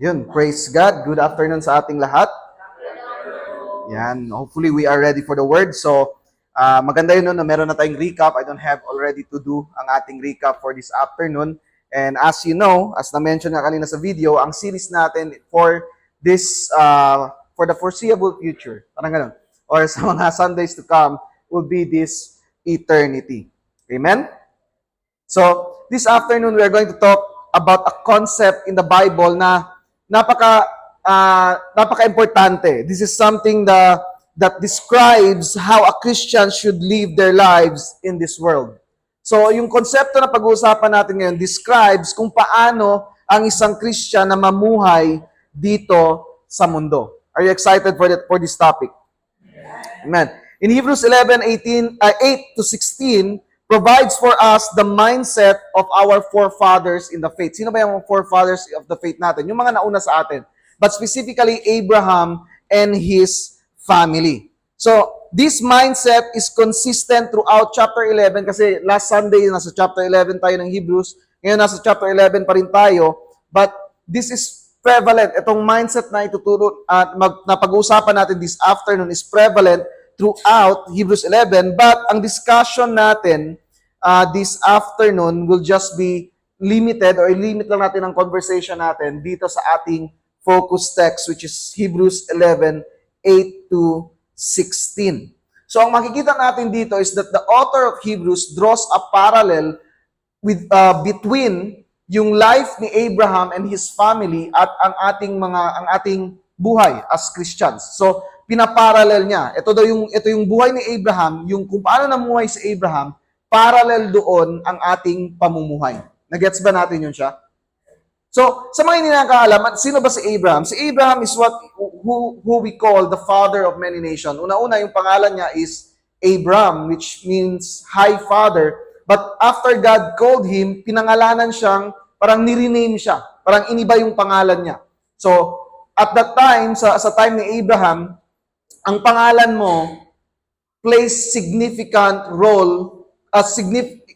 Yun, praise God. Good afternoon sa ating lahat. Yan, hopefully we are ready for the word. So, maganda yun no, na meron na tayong recap. I don't have already to do ang ating recap for this afternoon. And as you know, as na-mention na kanina sa video, ang series natin for this, for the foreseeable future, parang ganun, or sa mga Sundays to come, will be this eternity. Amen? So, this afternoon, we are going to talk about a concept in the Bible na napaka-importante. This is something that describes how a Christian should live their lives in this world. So, yung konsepto na pag-uusapan natin ngayon describes kung paano ang isang Christian na mamuhay dito sa mundo. Are you excited for this topic? Amen. In Hebrews 11:8 to 16, provides for us the mindset of our forefathers in the faith. Sino ba yung forefathers of the faith natin? Yung mga nauna sa atin. But specifically, Abraham and his family. So, this mindset is consistent throughout chapter 11 kasi last Sunday, nasa chapter 11 tayo ng Hebrews. Ngayon, nasa chapter 11 pa rin tayo. But this is prevalent. Itong mindset na ituturo at na pag-uusapan natin this afternoon is prevalent throughout Hebrews 11, but ang discussion natin this afternoon will just be limited or limit lang natin ang conversation natin dito sa ating focus text which is Hebrews 11:8 to 16. So ang makikita natin dito is that the author of Hebrews draws a parallel with between yung life ni Abraham and his family at ang ating buhay as Christians. So pinaparallel niya. Ito yung buhay ni Abraham, yung kung paano namuhay si Abraham, parallel doon ang ating pamumuhay. Nagets ba natin yun siya? So, sa mga hindi nakakaalam, sino ba si Abraham? Si Abraham is who we call the father of many nations. Una-una, yung pangalan niya is Abram, which means high father. But after God called him, pinangalanan siyang, parang nirename siya. Parang iniba yung pangalan niya. So, at that time, sa time ni Abraham, ang pangalan mo plays significant role,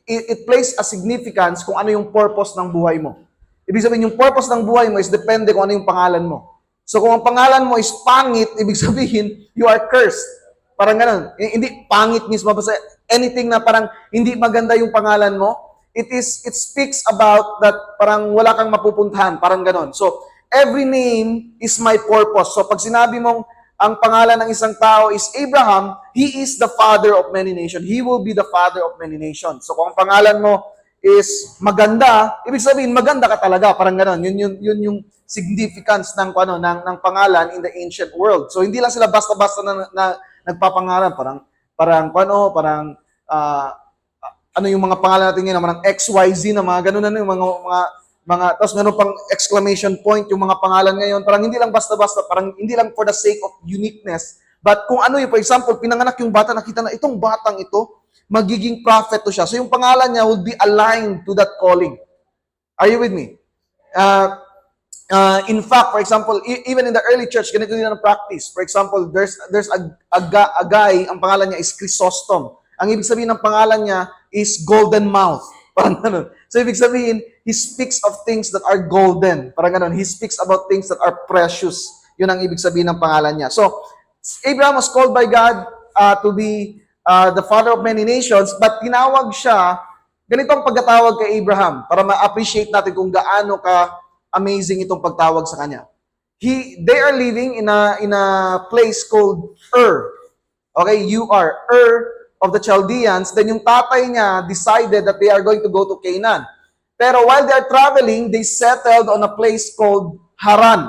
it plays a significance kung ano yung purpose ng buhay mo. Ibig sabihin, yung purpose ng buhay mo is depende kung ano yung pangalan mo. So kung ang pangalan mo is pangit, ibig sabihin, you are cursed. Parang ganun. Hindi pangit mismo, basta anything na parang hindi maganda yung pangalan mo, it speaks about that parang wala kang mapupuntahan, parang ganun. So, every name is my purpose. So pag sinabi mong ang pangalan ng isang tao is Abraham, he is the father of many nations. He will be the father of many nations. So kung ang pangalan mo is maganda, ibig sabihin maganda ka talaga, parang gano'n. Yun yung significance ng pangalan in the ancient world. So hindi lang sila basta-basta na nagpapangalan, ano yung mga pangalan natin ngayon, parang XYZ na mga gano'n yung mga tapos meron pang exclamation point yung mga pangalan ngayon. Parang hindi lang basta-basta, parang hindi lang for the sake of uniqueness. But kung ano yung, for example, pinanganak yung bata, nakita na itong batang ito, magiging prophet to siya. So yung pangalan niya will be aligned to that calling. Are you with me? In fact, for example, even in the early church, ganito din ang practice. For example, there's a guy, ang pangalan niya is Chrysostom. Ang ibig sabihin ng pangalan niya is golden mouth. Parang ganun. So, ibig sabihin, he speaks of things that are golden. Parang ganun. He speaks about things that are precious. Yun ang ibig sabihin ng pangalan niya. So, Abraham was called by God to be the father of many nations, but tinawag siya, ganito ang pagkatawag kay Abraham para ma-appreciate natin kung gaano ka-amazing itong pagtawag sa kanya. They are living in a place called Ur. Okay, you are Ur of the Chaldeans, then yung tatay niya decided that they are going to go to Canaan. Pero while they are traveling, they settled on a place called Haran.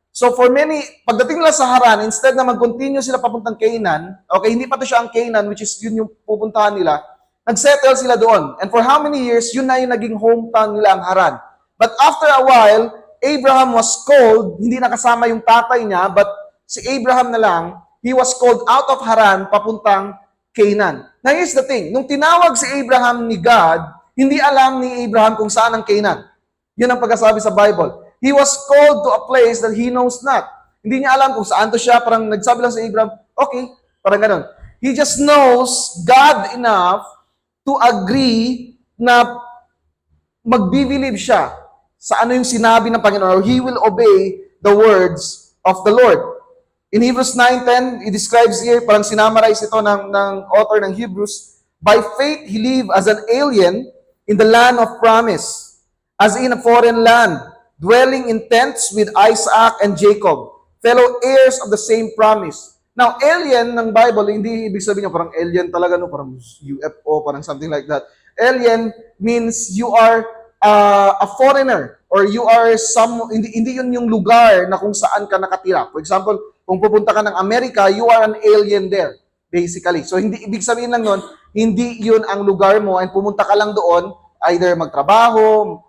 So for many, pagdating nila sa Haran, instead na mag-continue sila papuntang Canaan, okay, hindi pa to siya ang Canaan, which is yun yung pupuntahan nila, nag-settle sila doon. And for how many years, yun na yung naging hometown nila ang Haran. But after a while, Abraham was called, hindi nakasama yung tatay niya, but si Abraham na lang, he was called out of Haran papuntang Canaan. Now here's the thing, nung tinawag si Abraham ni God, hindi alam ni Abraham kung saan ang Canaan. Yun ang pagkasabi sa Bible. He was called to a place that he knows not. Hindi niya alam kung saan to siya, parang nagsabi lang si Abraham, okay, parang ganun. He just knows God enough to agree na magbibilib siya sa ano yung sinabi ng Panginoon, or he will obey the words of the Lord. In Hebrews 9:10, it describes here, parang sinamarize ito ng author ng Hebrews, by faith he lived as an alien in the land of promise, as in a foreign land, dwelling in tents with Isaac and Jacob, fellow heirs of the same promise. Now, alien ng Bible, hindi ibig sabihin niya parang alien talaga, no? Parang UFO, parang something like that. Alien means you are a foreigner, or you are hindi yun yung lugar na kung saan ka nakatira. For example, kung pupunta ka ng Amerika, you are an alien there, basically. So, hindi ibig sabihin lang nun, hindi yun ang lugar mo, and pumunta ka lang doon, either magtrabaho,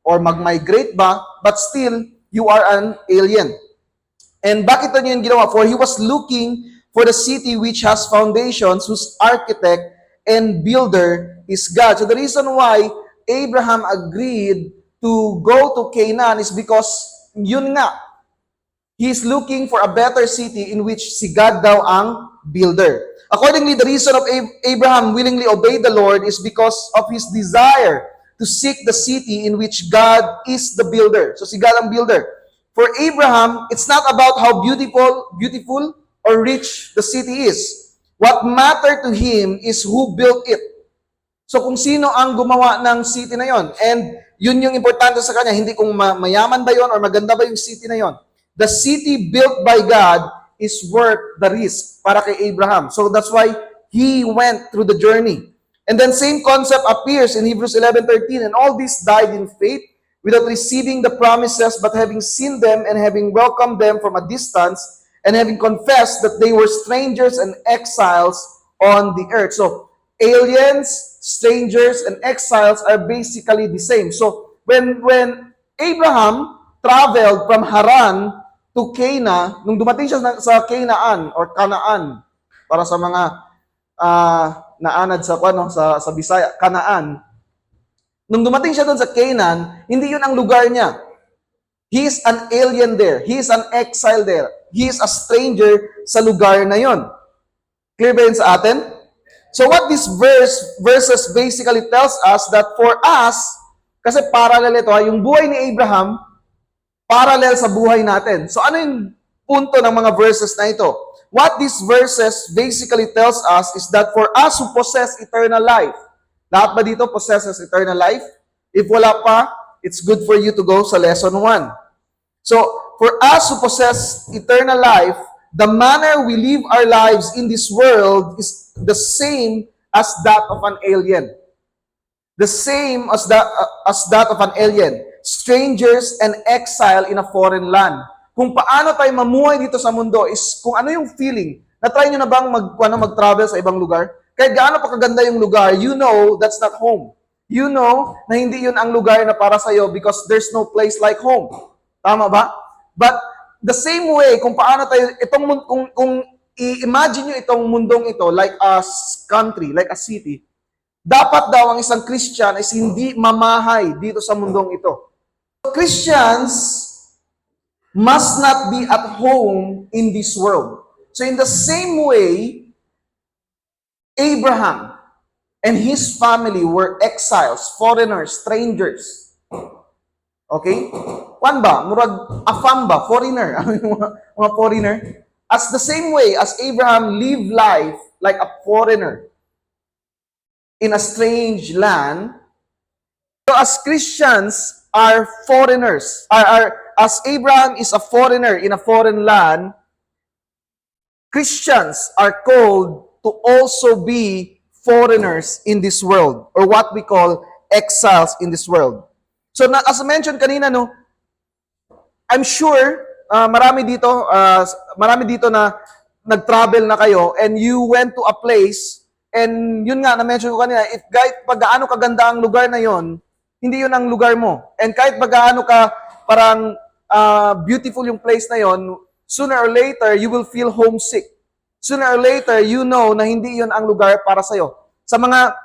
or mag-migrate ba, but still, you are an alien. And bakit niya yung ginawa? For he was looking for the city which has foundations, whose architect and builder is God. So the reason why Abraham agreed to go to Canaan is because yun nga, he's looking for a better city in which si God daw ang builder. Accordingly, the reason of Abraham willingly obeyed the Lord is because of his desire to seek the city in which God is the builder. So si God ang builder. For Abraham, it's not about how beautiful or rich the city is. What mattered to him is who built it. So kung sino ang gumawa ng city na yon. And yun yung importante sa kanya, hindi kung mayaman ba yon or maganda ba yung city na yon. The city built by God is worth the risk para kay Abraham. So that's why he went through the journey. And then same concept appears in Hebrews 11:13, and all this died in faith, without receiving the promises, but having seen them and having welcomed them from a distance, and having confessed that they were strangers and exiles on the earth. So, aliens, strangers, and exiles are basically the same. So, when Abraham traveled from Haran to Canaan, nung dumating siya sa Canaan, or Canaan, para sa mga naanad sa Bisaya, Canaan, nung dumating siya doon sa Canaan, hindi yun ang lugar niya. He is an alien there. He is an exile there. He is a stranger sa lugar na yun. Clear ba yun sa atin? So what this verses basically tells us that for us, kasi parallel ito, yung buhay ni Abraham, parallel sa buhay natin. So ano yung punto ng mga verses na ito? What these verses basically tells us is that for us who possess eternal life, lahat ba dito possesses eternal life? If wala pa, it's good for you to go sa lesson 1. So, for us who possess eternal life, the manner we live our lives in this world is the same as that of an alien. The same as that of an alien. Strangers and exile in a foreign land. Kung paano tayo mamuhay dito sa mundo is kung ano yung feeling. Na-try nyo na bang mag-travel sa ibang lugar? Kahit gaano pa kaganda yung lugar, you know that's not home. You know na hindi yun ang lugar na para sa'yo because there's no place like home. Tama ba? But the same way, kung paano tayo, kung i-imagine nyo itong mundong ito like a country, like a city, dapat daw ang isang Christian is hindi mamahay dito sa mundong ito. Christians must not be at home in this world. So in the same way, Abraham and his family were exiles, foreigners, strangers. Okay? Kwan ba? Murag afam ba? Foreigner. Mga foreigner. As the same way as Abraham lived life like a foreigner in a strange land, so as Christians are foreigners, as Abraham is a foreigner in a foreign land, Christians are called to also be foreigners in this world, or what we call exiles in this world. So, as I mentioned kanina, no, I'm sure marami dito na nag-travel na kayo and you went to a place and yun nga, na-mention ko kanina, if kahit pag-gaano kaganda ang lugar na yon, hindi yun ang lugar mo. And kahit pag-gaano ka parang beautiful yung place na yon, sooner or later, you will feel homesick. Sooner or later, you know na hindi yun ang lugar para sa'yo. Sa mga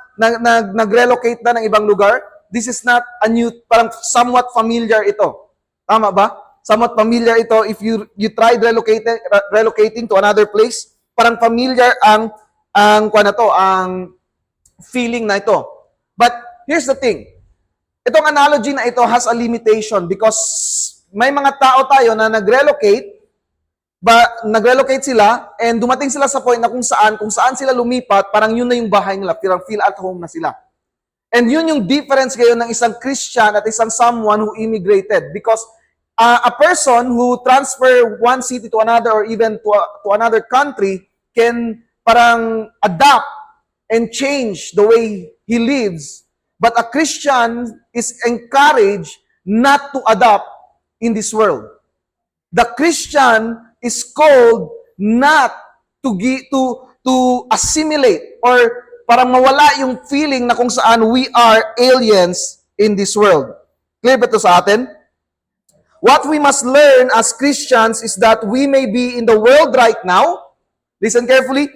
nag-relocate na ng ibang lugar, this is not a new, parang somewhat familiar ito. Tama ba? Somewhat familiar ito. If you tried relocating to another place, parang familiar ang feeling na ito. But here's the thing. Itong analogy na ito has a limitation because may mga tao tayo na nag-relocate sila and dumating sila sa point na kung saan sila lumipat, parang yun na yung bahay nila, parang feel at home na sila. And yun yung difference ngayon ng isang Christian at isang someone who immigrated. Because a person who transfer one city to another or even to another country can parang adapt and change the way he lives. But a Christian is encouraged not to adapt in this world. The Christian is called not to assimilate or parang mawala yung feeling na kung saan we are aliens in this world. Clear ba ito sa atin? What we must learn as Christians is that we may be in the world right now. Listen carefully.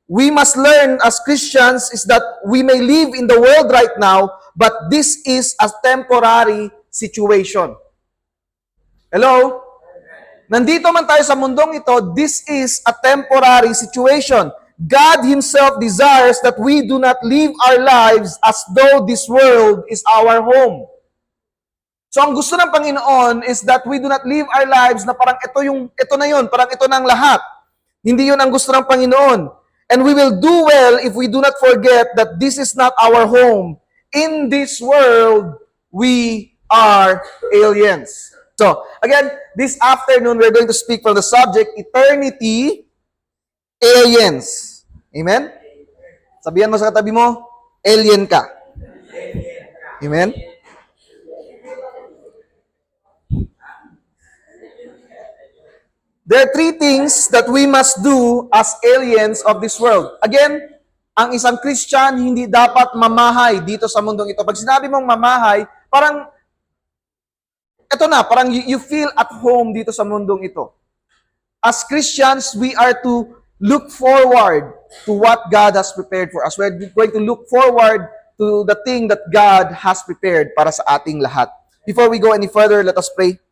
We must learn as Christians is that we may live in the world right now, but this is a temporary situation. Hello? Nandito man tayo sa mundong ito, this is a temporary situation. God Himself desires that we do not live our lives as though this world is our home. So ang gusto ng Panginoon is that we do not live our lives na parang ito na yun, parang ito na ang lahat. Hindi yun ang gusto ng Panginoon. And we will do well if we do not forget that this is not our home. In this world, we are aliens. So, again, this afternoon, we're going to speak from the subject, eternity, aliens. Amen? Sabihan mo sa katabi mo, alien ka. Amen? There are three things that we must do as aliens of this world. Again, ang isang Christian hindi dapat mamahay dito sa mundong ito. Pag sinabi mong mamahay, parang you feel at home dito sa mundong ito. As Christians, we are to look forward to what God has prepared for us. We're going to look forward to the thing that God has prepared para sa ating lahat. Before we go any further, let us pray.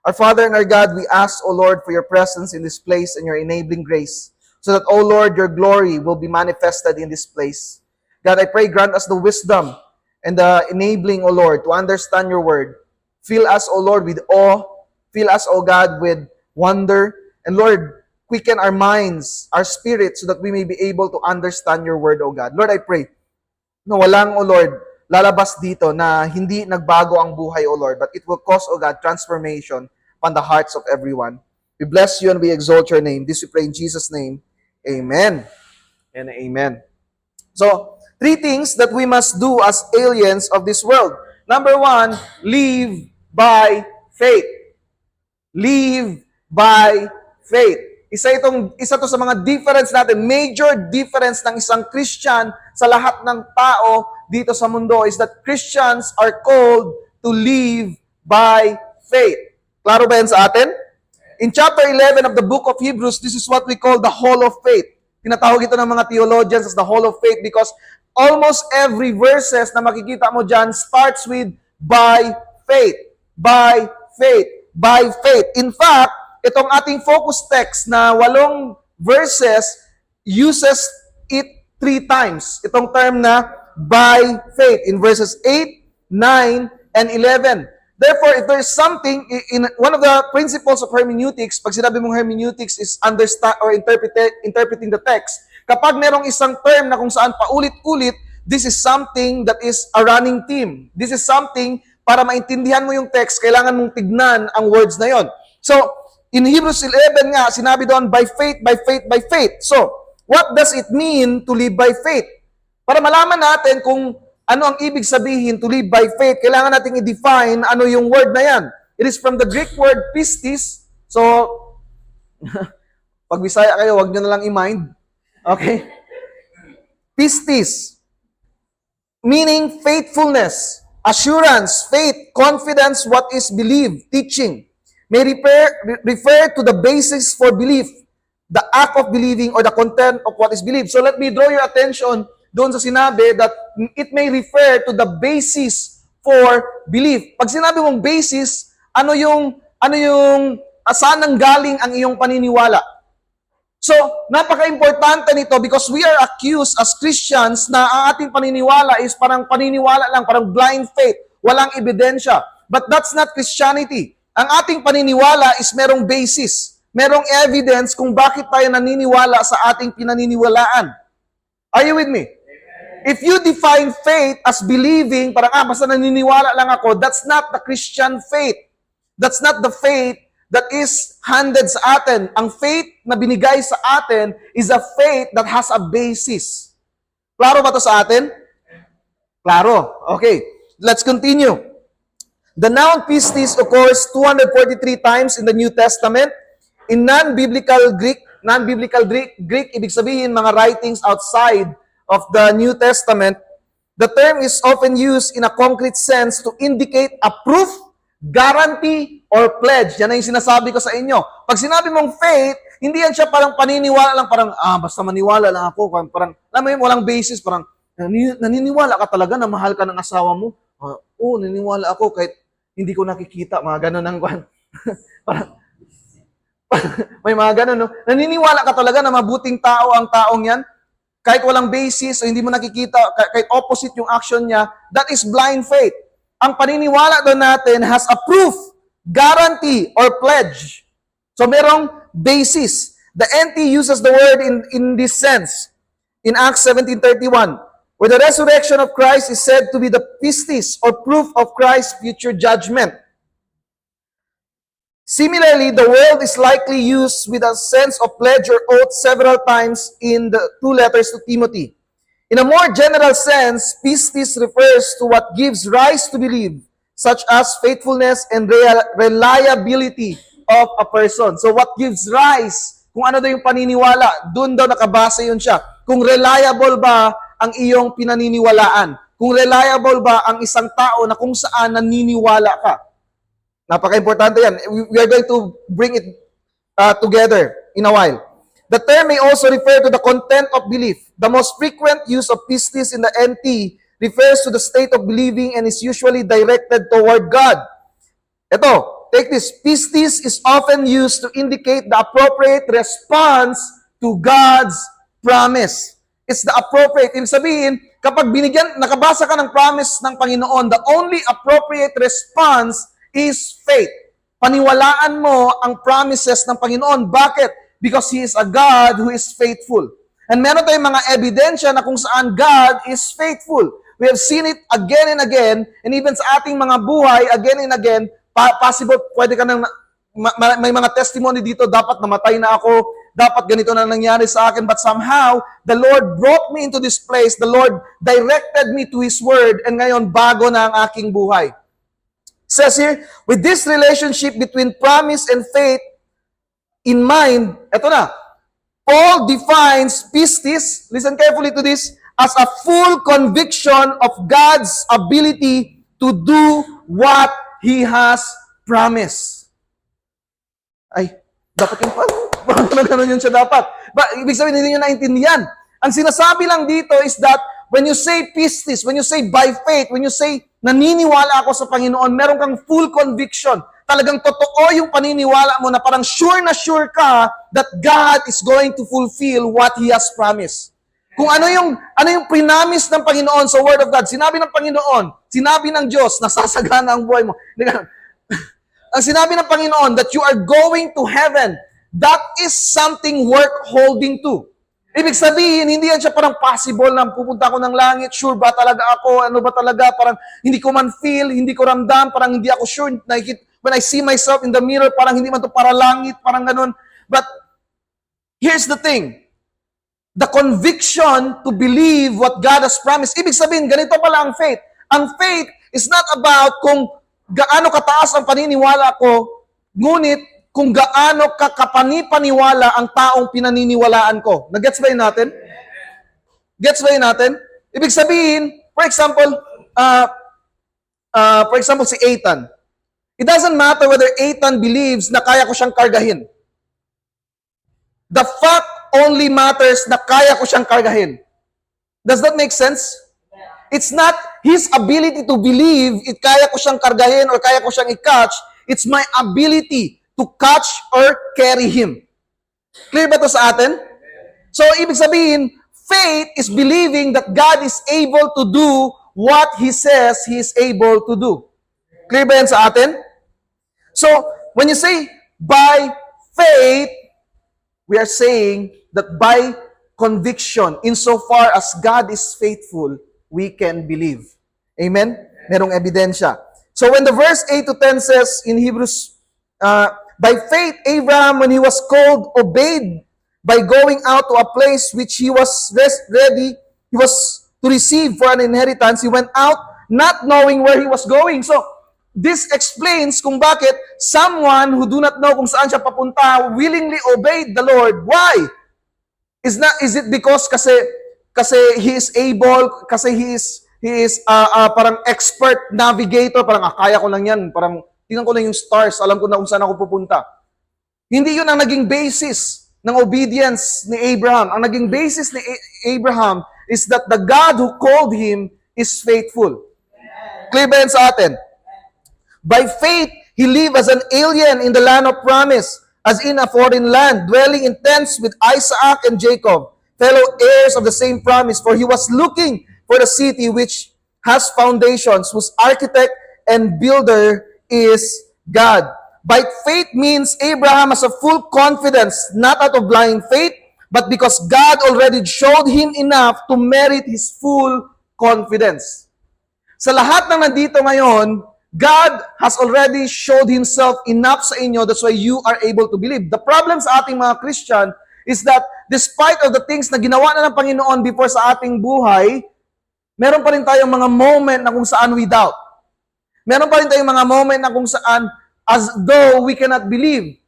Our Father and our God, we ask, O Lord, for your presence in this place and your enabling grace, so that, O Lord, your glory will be manifested in this place. God, I pray, grant us the wisdom and the enabling, O Lord, to understand your word. Fill us, O Lord, with awe. Fill us, O God, with wonder. And Lord, quicken our minds, our spirits, so that we may be able to understand your word, O God. Lord, I pray, na walang, O Lord, lalabas dito na hindi nagbago ang buhay, O Lord, but it will cause, O God, transformation upon the hearts of everyone. We bless you and we exalt your name. This we pray in Jesus' name. Amen and amen. So, three things that we must do as aliens of this world. Number one, live by faith. Live by faith. Isa to sa mga difference natin, major difference ng isang Christian sa lahat ng tao dito sa mundo is that Christians are called to live by faith. Klaro ba yan sa atin? In chapter 11 of the book of Hebrews, this is what we call the Hall of Faith. Tinatawag ito ng mga theologians as the Hall of Faith because almost every verses na makikita mo dyan starts with by faith, by faith, by faith. In fact, itong ating focus text na 8 verses uses it 3 times. Itong term na by faith in verses 8, 9, and 11. Therefore, if there is something, in one of the principles of hermeneutics, pag sinabi mong hermeneutics is understand or interpreting the text, kapag merong isang term na kung saan paulit-ulit, this is something that is a running theme. This is something para maintindihan mo yung text, kailangan mong tignan ang words na yon. So, in Hebrews 11 nga, sinabi doon, by faith, by faith, by faith. So, what does it mean to live by faith? Para malaman natin kung ano ang ibig sabihin to live by faith, kailangan nating i-define ano yung word na yan. It is from the Greek word pistis. So, pag Bisaya kayo, wag nyo na lang i-mind. Okay? Pistis. Meaning faithfulness, assurance, faith, confidence, what is believed, teaching. May refer to the basis for belief, the act of believing or the content of what is believed. So let me draw your attention doon sa sinabi that it may refer to the basis for belief. Pag sinabi mong basis, ano yung saan nang galing ang iyong paniniwala? So, napaka-importante nito because we are accused as Christians na ang ating paniniwala is parang paniniwala lang, parang blind faith. walang ebidensya. But that's not Christianity. Ang ating paniniwala is merong basis. Merong evidence kung bakit tayo naniniwala sa ating pinaniniwalaan. Are you with me? If you define faith as believing, parang basta naniniwala lang ako, that's not the Christian faith. That's not the faith that is handed sa atin. Ang faith na binigay sa atin is a faith that has a basis. Klaro ba to sa atin? Klaro. Okay, let's continue. The noun pistis occurs 243 times in the New Testament. In non-biblical Greek, ibig sabihin mga writings outside of the New Testament, the term is often used in a concrete sense to indicate a proof, guarantee, or pledge. Yan na yung sinasabi ko sa inyo. Pag sinabi mong faith, hindi yan siya parang paniniwala lang, parang, basta maniwala lang ako. Parang, alam mo yun, walang basis, parang, naniniwala ka talaga na mahal ka ng asawa mo? Oo, naniniwala ako kahit hindi ko nakikita, mga ganun ang kwan. Parang, may mga ganun, no? Naniniwala ka talaga na mabuting tao ang taong yan? Kahit walang basis o hindi mo nakikita, kahit opposite yung action niya, that is blind faith. Ang paniniwala doon natin has a proof, guarantee, or pledge. So merong basis. The NT uses the word in this sense. In Acts 17:31, where the resurrection of Christ is said to be the pistis or proof of Christ's future judgment. Similarly, the word is likely used with a sense of pledge or oath several times in the two letters to Timothy. In a more general sense, pistis refers to what gives rise to belief, such as faithfulness and reliability of a person. So what gives rise, kung ano daw yung paniniwala, doon daw nakabase yun siya. Kung reliable ba ang iyong pinaniniwalaan? Kung reliable ba ang isang tao na kung saan naniniwala ka? Napaka-importante yan. We are going to bring it together in a while. The term may also refer to the content of belief. The most frequent use of pistis in the NT refers to the state of believing and is usually directed toward God. Ito, take this. Pistis is often used to indicate the appropriate response to God's promise. It's the appropriate. Ibig sabihin, kapag nakabasa ka ng promise ng Panginoon, the only appropriate response is faith. Paniwalaan mo ang promises ng Panginoon. Bakit? Because He is a God who is faithful. And meron tayong mga ebidensya na kung saan God is faithful. We have seen it again and again, and even sa ating mga buhay, again and again, possible, pwede ka nang, may mga testimony dito, dapat namatay na ako, dapat ganito na nangyari sa akin, but somehow, the Lord brought me into this place, the Lord directed me to His Word, and ngayon, bago na ang aking buhay. Says here, with this relationship between promise and faith in mind, eto na, Paul defines pistis, listen carefully to this, as a full conviction of God's ability to do what He has promised. Ay, dapat yung ganun yun siya dapat. Ibig sabihin, hindi nyo naintindihan. Ang sinasabi lang dito is that when you say pistis, when you say by faith, when you say naniniwala ako sa Panginoon, meron kang full conviction. Talagang totoo yung paniniwala mo na parang sure na sure ka that God is going to fulfill what He has promised. Kung ano yung prinamis ng Panginoon sa Word of God, sinabi ng Panginoon, sinabi ng Diyos, nasasagana ang buhay mo. Ang sinabi ng Panginoon that you are going to heaven, that is something worth holding to. Ibig sabihin, hindi yan siya parang possible na pupunta ako ng langit, sure ba talaga ako, ano ba talaga, parang hindi ko man feel, hindi ko ramdam, parang hindi ako sure, when I see myself in the mirror, parang hindi man to para langit, parang ganun. But here's the thing, the conviction to believe what God has promised, ibig sabihin, ganito pala ang faith. Ang faith is not about kung gaano kataas ang paniniwala ko, ngunit kung gaano kapanipaniwala ang taong pinaniniwalaan ko. Nag-gets ba yun natin? Gets ba yun natin? Ibig sabihin, for example, si Ethan. It doesn't matter whether Ethan believes na kaya ko siyang kargahin. The fact only matters na kaya ko siyang kargahin. Does that make sense? It's not his ability to believe, kaya ko siyang kargahin or kaya ko siyang i-catch. It's my ability to catch or carry him. Clear ba to sa atin? So, ibig sabihin, faith is believing that God is able to do what He says He is able to do. Clear ba yan sa atin? So, when you say, by faith, we are saying that by conviction, insofar as God is faithful, we can believe. Amen? Merong ebidensya. So when the verse 8 to 10 says in Hebrews, by faith, Abraham, when he was called, obeyed by going out to a place which he was ready, he was to receive for an inheritance. He went out not knowing where he was going. So, this explains kung bakit someone who do not know kung saan siya papunta willingly obeyed the Lord. Why? Is it because kasi he is able, kasi he is parang expert navigator, parang kaya ko lang yan, parang tingnan ko lang yung stars, alam ko na kung saan ako pupunta. Hindi yun ang naging basis ng obedience ni Abraham. Ang naging basis ni Abraham is that the God who called him is faithful. Clear ba yan sa atin? By faith, he lived as an alien in the land of promise, as in a foreign land, dwelling in tents with Isaac and Jacob, fellow heirs of the same promise, for he was looking for the city which has foundations, whose architect and builder is God. By faith means Abraham has a full confidence, not out of blind faith, but because God already showed him enough to merit his full confidence. Sa lahat ng nandito ngayon, God has already showed Himself enough sa inyo, that's why you are able to believe. The problem sa ating mga Christian is that despite of the things na ginawa na ng Panginoon before sa ating buhay, meron pa rin tayong mga moment na kung saan we doubt. Meron pa rin tayong mga moment na kung saan as though we cannot believe.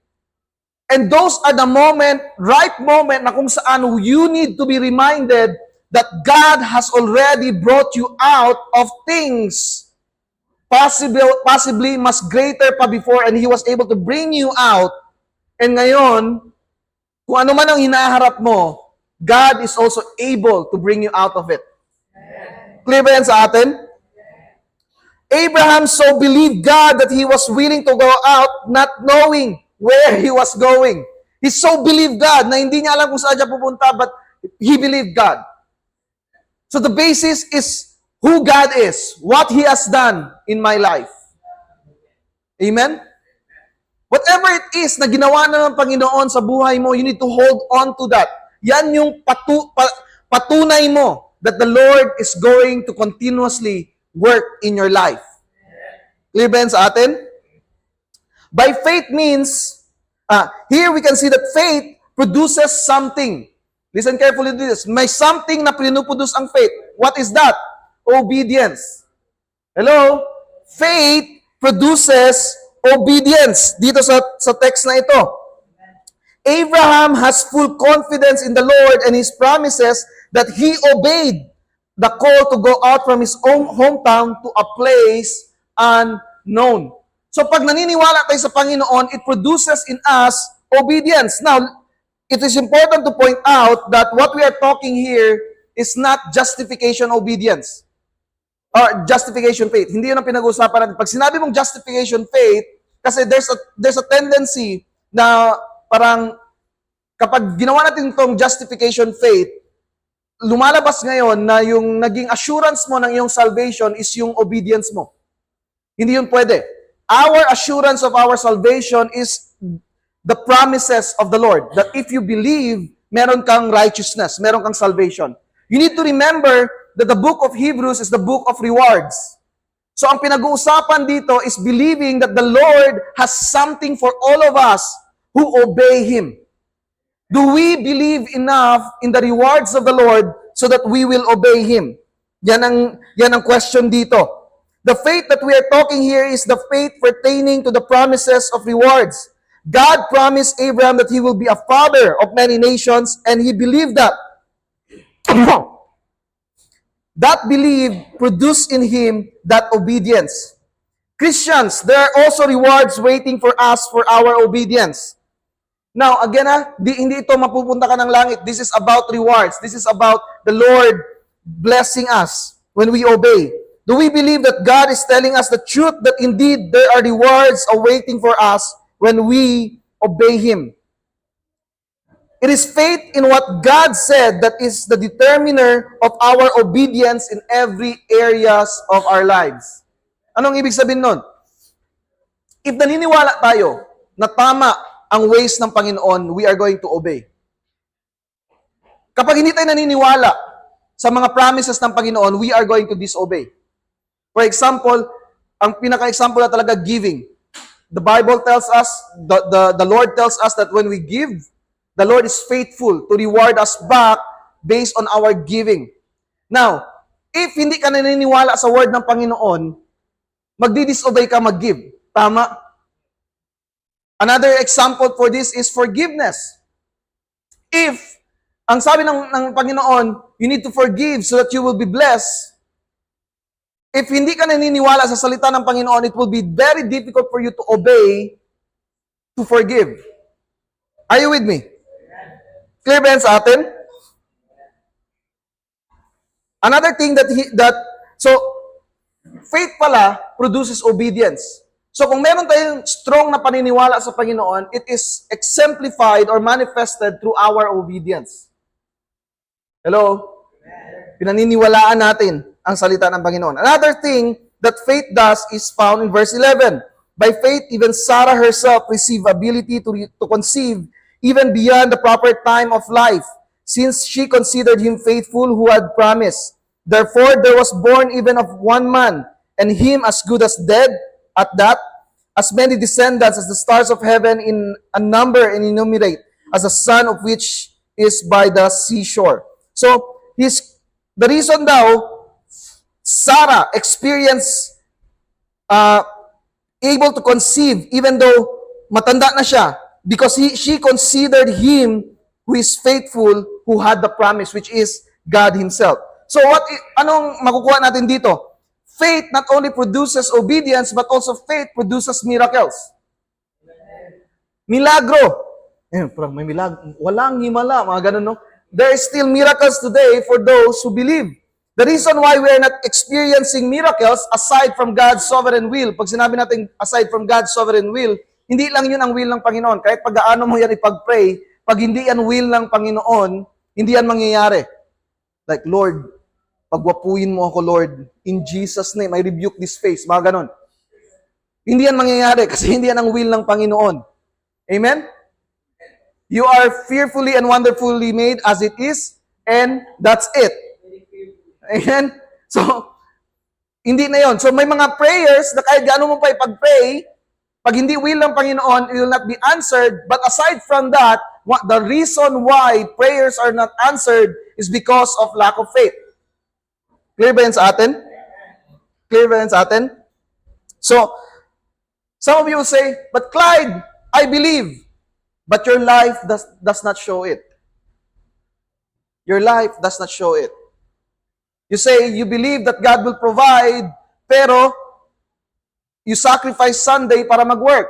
And those are the right moment na kung saan you need to be reminded that God has already brought you out of things possibly mas greater pa before, and He was able to bring you out. And ngayon, kung ano man ang hinaharap mo, God is also able to bring you out of it. Clear ba yan sa atin? Abraham so believed God that he was willing to go out not knowing where he was going. He so believed God na hindi niya alam kung saan siya pupunta, but he believed God. So the basis is who God is, what He has done in my life. Amen? Whatever it is na ginawa na ng Panginoon sa buhay mo, you need to hold on to that. Yan yung patunay mo that the Lord is going to continuously work in your life. Clear ba yan sa atin? By faith means, here we can see that faith produces something. Listen carefully to this. May something na pinuproduce ang faith. What is that? Obedience. Hello? Faith produces obedience. Dito sa text na ito. Abraham has full confidence in the Lord and His promises that he obeyed the call to go out from his own hometown to a place unknown. So pag naniniwala tayo sa Panginoon, it produces in us obedience. Now, it is important to point out that what we are talking here is not justification obedience. Or justification faith. Hindi yun ang pinag-uusapan natin. Pag sinabi mong justification faith, kasi there's a tendency na parang kapag ginawa natin itong justification faith, lumalabas ngayon na yung naging assurance mo ng iyong salvation is yung obedience mo. Hindi yun pwede. Our assurance of our salvation is the promises of the Lord. That if you believe, meron kang righteousness, meron kang salvation. You need to remember that the book of Hebrews is the book of rewards. So ang pinag-uusapan dito is believing that the Lord has something for all of us who obey Him. Do we believe enough in the rewards of the Lord so that we will obey Him? Yan ang question dito. The faith that we are talking here is the faith pertaining to the promises of rewards. God promised Abraham that he will be a father of many nations, and he believed that. That belief produced in him that obedience. Christians, there are also rewards waiting for us for our obedience. Now, again, hindi ito mapupunta ka ng langit. This is about rewards. This is about the Lord blessing us when we obey. Do we believe that God is telling us the truth that indeed there are rewards awaiting for us when we obey Him? It is faith in what God said that is the determiner of our obedience in every areas of our lives. Anong ibig sabihin nun? If naniniwala tayo na tama ang ways ng Panginoon, we are going to obey. Kapag hindi tayo naniniwala sa mga promises ng Panginoon, we are going to disobey. For example, ang pinaka-example na talaga, giving. The Bible tells us, the Lord tells us that when we give, the Lord is faithful to reward us back based on our giving. Now, if hindi ka naniniwala sa word ng Panginoon, magdi-disobey ka mag-give. Tama? Another example for this is forgiveness. If, ang sabi ng Panginoon, you need to forgive so that you will be blessed. If hindi ka naniniwala sa salita ng Panginoon, it will be very difficult for you to obey, to forgive. Are you with me? Clear ba yan sa atin? Another thing so, faith pala produces obedience. So kung meron tayong strong na paniniwala sa Panginoon, it is exemplified or manifested through our obedience. Hello? Pinaniniwalaan natin ang salita ng Panginoon. Another thing that faith does is found in verse 11. By faith, even Sarah herself received ability to conceive even beyond the proper time of life, since she considered him faithful who had promised. Therefore, there was born even of one man, and him as good as dead, at that, as many descendants as the stars of heaven in a number and innumerate, as the sun of which is by the seashore. So, the reason daw, Sarah experienced able to conceive even though matanda na siya, because she considered him who is faithful, who had the promise, which is God Himself. So anong makukuha natin dito? Faith not only produces obedience, but also faith produces miracles. Milagro. Parang may milagro. Walang himala, mga ganun, no? There is still miracles today for those who believe. The reason why we are not experiencing miracles aside from God's sovereign will, pag sinabi natin aside from God's sovereign will, hindi lang yun ang will ng Panginoon. Kahit pag-aano mo yan ipag-pray, pag hindi yan will ng Panginoon, hindi yan mangyayari. Like, Lord, pagwapuin mo ako, Lord, in Jesus' name, I rebuke this face. Mga ganon. Hindi yan mangyayari kasi hindi yan ang will ng Panginoon. Amen? You are fearfully and wonderfully made as it is, and that's it. Amen? So, hindi na yon. So, may mga prayers na kahit gaano mo pa ipag-pray, pag hindi will ng Panginoon, it will not be answered. But aside from that, the reason why prayers are not answered is because of lack of faith. Clear ba yan sa atin? Clear ba yan sa atin? So, some of you will say, but Clyde, I believe. But your life does not show it. Your life does not show it. You say, you believe that God will provide, pero you sacrifice Sunday para mag-work.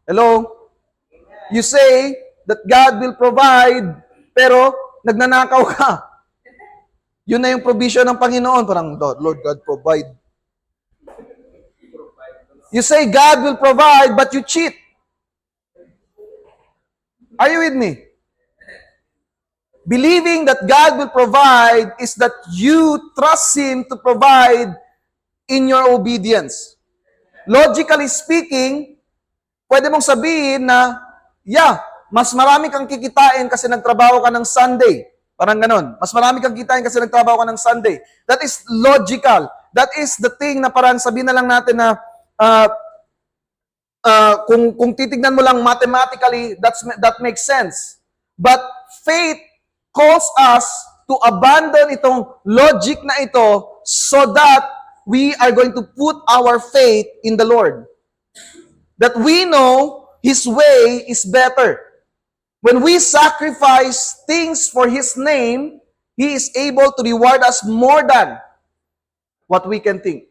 Hello? You say that God will provide, pero nagnanakaw ka. Yun na yung provision ng Panginoon. Parang, Lord God, provide. You say God will provide, but you cheat. Are you with me? Believing that God will provide is that you trust Him to provide in your obedience. Logically speaking, pwede mong sabihin na, mas marami kang kikitain kasi nagtrabaho ka ng Sunday. Parang ganon. Mas marami kang kikitain kasi nagtrabaho ka ng Sunday. That is logical. That is the thing na parang sabihin na lang natin na kung titignan mo lang mathematically, that makes sense. But faith calls us to abandon itong logic na ito so that we are going to put our faith in the Lord. That we know His way is better. When we sacrifice things for His name, He is able to reward us more than what we can think.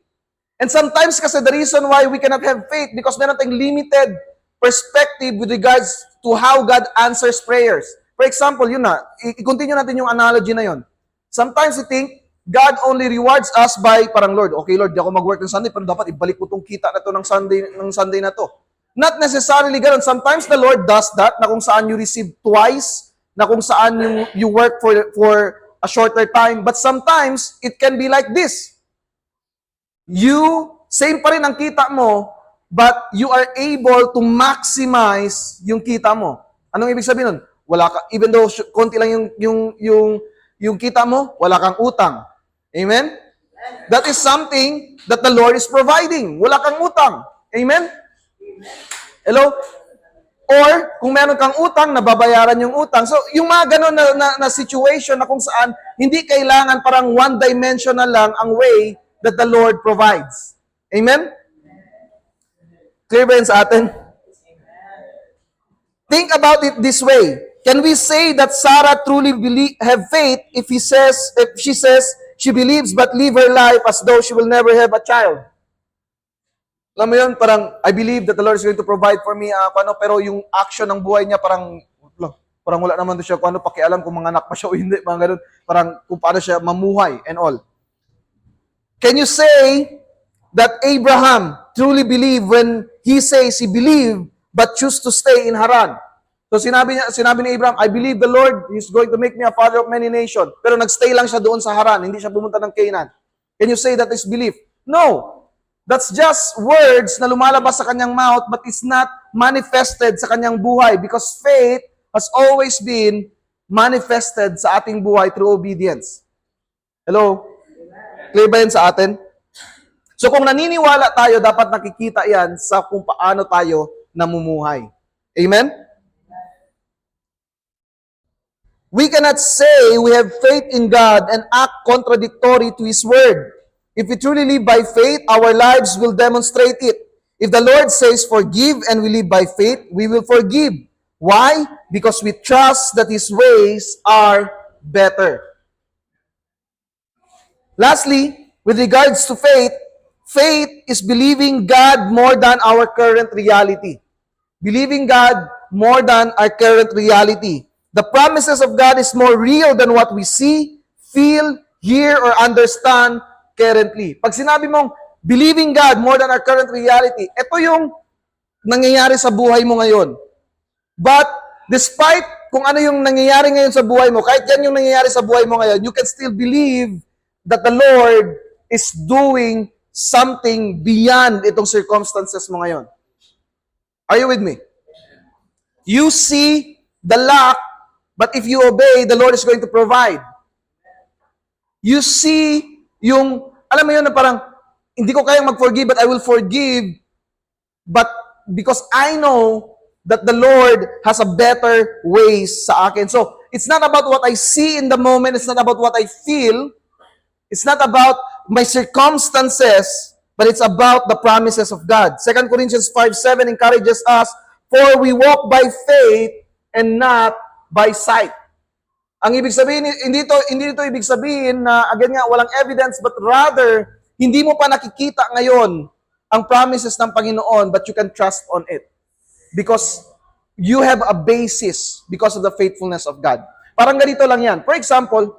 And sometimes kasi the reason why we cannot have faith because meron tayong limited perspective with regards to how God answers prayers. For example, yun na, i-continue natin yung analogy na yun. Sometimes we think, God only rewards us by parang, Lord, okay Lord, di ako mag-work ng Sunday, pero dapat ibalik ko tong kita na to ng Sunday na to. Not necessarily ganun. Sometimes the Lord does that, na kung saan you receive twice, na kung saan you work for a shorter time. But sometimes, it can be like this. Same pa rin ang kita mo, but you are able to maximize yung kita mo. Anong ibig sabihin nun? Wala ka, even though konti lang yung kita mo, wala kang utang. Amen? That is something that the Lord is providing. Wala kang utang. Amen? Hello? Or, kung meron kang utang, nababayaran yung utang. So, yung mga ganun na situation na kung saan, hindi kailangan parang one-dimensional lang ang way that the Lord provides. Amen? Clear ba yun sa atin? Think about it this way. Can we say that Sarah truly have faith if she says she believes but live her life as though she will never have a child? Alam mo yun, parang, I believe that the Lord is going to provide for me, pero yung action ng buhay niya, parang wala naman doon siya, pakialam kung mga anak pa siya o hindi, mga ganun, parang kung paano siya mamuhay and all. Can you say that Abraham truly believed when he says he believed but choose to stay in Haran? So sinabi ni Abraham, I believe the Lord is going to make me a father of many nations. Pero nagstay lang siya doon sa Haran, hindi siya pumunta ng Canaan. Can you say that is belief? No. That's just words na lumalabas sa kanyang mouth but it's not manifested sa kanyang buhay because faith has always been manifested sa ating buhay through obedience. Hello? Clear ba yan sa atin? So kung naniniwala tayo, dapat nakikita yan sa kung paano tayo namumuhay. Amen? We cannot say we have faith in God and act contradictory to His Word. If we truly live by faith, our lives will demonstrate it. If the Lord says forgive and we live by faith, we will forgive. Why? Because we trust that His ways are better. Lastly, with regards to faith, faith is believing God more than our current reality. Believing God more than our current reality. The promises of God is more real than what we see, feel, hear, or understand currently. Pag sinabi mong believing God more than our current reality, ito yung nangyayari sa buhay mo ngayon. But despite kung ano yung nangyayari ngayon sa buhay mo, kahit yan yung nangyayari sa buhay mo ngayon, you can still believe that the Lord is doing something beyond itong circumstances mo ngayon. Are you with me? You see the lack, but if you obey, the Lord is going to provide. You see yung, alam mo yun na parang, hindi ko kayang mag-forgive, but I will forgive, but because I know that the Lord has a better ways sa akin. So, it's not about what I see in the moment, it's not about what I feel, it's not about my circumstances, but it's about the promises of God. 2 Corinthians 5:7 encourages us, for we walk by faith and not by sight. Ang ibig sabihin, hindi ito ibig sabihin na, again nga, walang evidence, but rather, hindi mo pa nakikita ngayon ang promises ng Panginoon, but you can trust on it. Because you have a basis because of the faithfulness of God. Parang ganito lang yan. For example,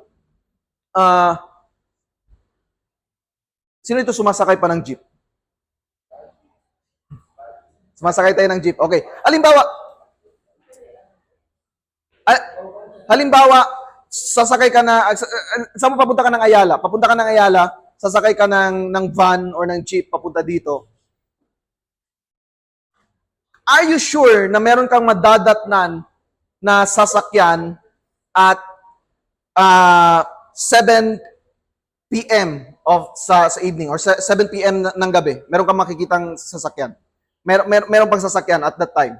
sino ito sumasakay pa ng jeep? Sumasakay tayo ng jeep. Okay. Halimbawa, sasakay ka na, saan mo papunta ka ng Ayala? Papunta ka ng Ayala, sasakay ka ng van or ng jeep papunta dito. Are you sure na meron kang madadatnan na sasakyan at 7 p.m. sa evening or 7 p.m. ng gabi? Meron kang makikitang sasakyan? Meron pang sasakyan at that time?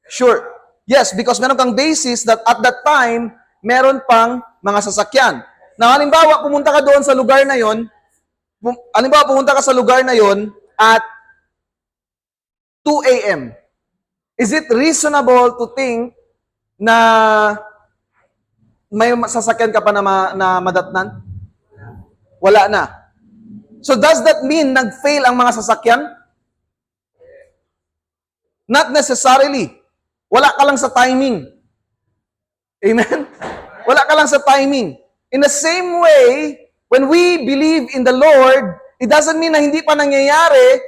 Sure. Yes, because meron kang basis that at that time, meron pang mga sasakyan. Na halimbawa, pumunta ka doon sa lugar na yon, at 2 a.m. Is it reasonable to think na may sasakyan ka pa na madatnan? Wala na. So does that mean nag-fail ang mga sasakyan? Not necessarily. Wala ka lang sa timing. Amen? Wala ka lang sa timing. In the same way, when we believe in the Lord, it doesn't mean na hindi pa nangyayari,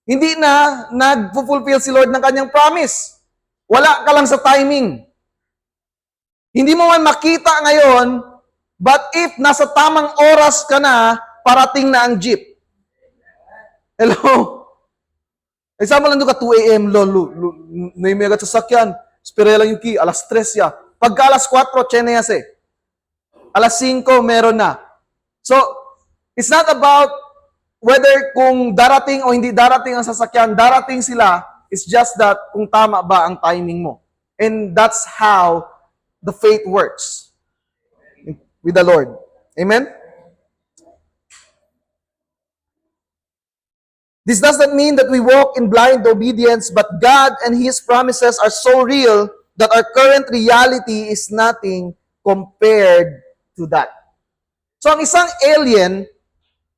Hindi na nag-fulfill si Lord ng kanyang promise. Wala ka lang sa timing. Hindi mo man makita ngayon, but if nasa tamang oras ka na, parating na ang jeep. Hello? Example lang doon ka, 2 a.m., may mega sasakyan, spire lang yung key, alas 3 ya. Pagka alas 4, cheneas eh. Alas 5, meron na. So, it's not about whether kung darating o hindi darating ang sasakyan, darating sila, it's just that kung tama ba ang timing mo. And that's how the faith works with the Lord. Amen? This does not mean that we walk in blind obedience, but God and His promises are so real that our current reality is nothing compared to that. So ang isang alien